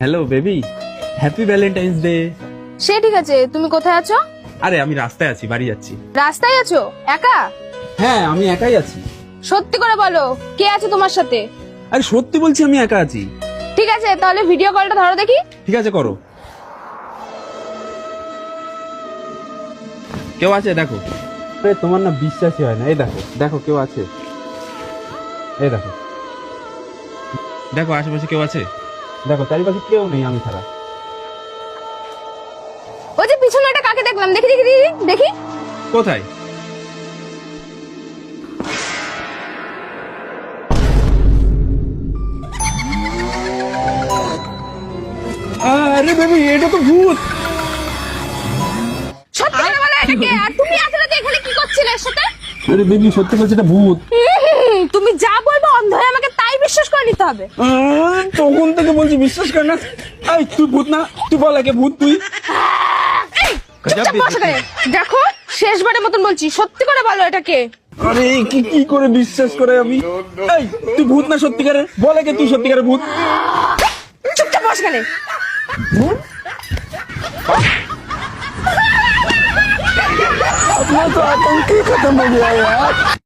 Hello baby, happy Valentine's day. সে ঠিক আছে, তুমি কোথায় আছো? আরে আমি রাস্তায় আছি, বাড়ি যাচ্ছি। রাস্তায় আছো একা? হ্যাঁ আমি একাই আছি। সত্যি করে বলো, কে আছে তোমার সাথে? আরে সত্যি বলছি, আমি একা আছি। ঠিক আছে, তাহলে ভিডিও কলটা ধরো দেখি। ঠিক আছে করো। কেউ আছে দেখো। আরে তোমার না বিশ্বাসই হয় না, এই দেখো দেখো কেউ আছে, এই দেখো দেখো আশেপাশে কেউ আছে, দেখো চারিপাশে কেউ নেই আমি ছাড়া। ওই যে পিছনে একটা কাকে দেখলাম, দেখি দেখি দেখি দেখি। কোথায়? আরে বেবি, এটা তো ভূত। সত্যি করে বলো এটা কে? আর তুমি এত রাতে এখানে কি করছিলে এর সাথে? আরে বেবি সত্যি বলছি, এটা ভূত। তুমি যা বলবে অন্ধ হয়ে আমাকে তাই বিশ্বাস করে নিতে হবে। তখন থেকে বলছি বিশ্বাস কর না। এই তুই ভূত না, তুই বল আগে ভূত তুই। চুপচাপ বসে থাকে। দেখো শেষবারের মতন বলছি, সত্যি করে বলো এটা কে? আরে কি কি করে বিশ্বাস করে আমি? এই তুই ভূত না সত্যিকারের, বল আগে তুই সত্যিকারের ভূত। চুপচাপ বসে গেলে। अपना तो आतंक ही खत्म हो गया यार।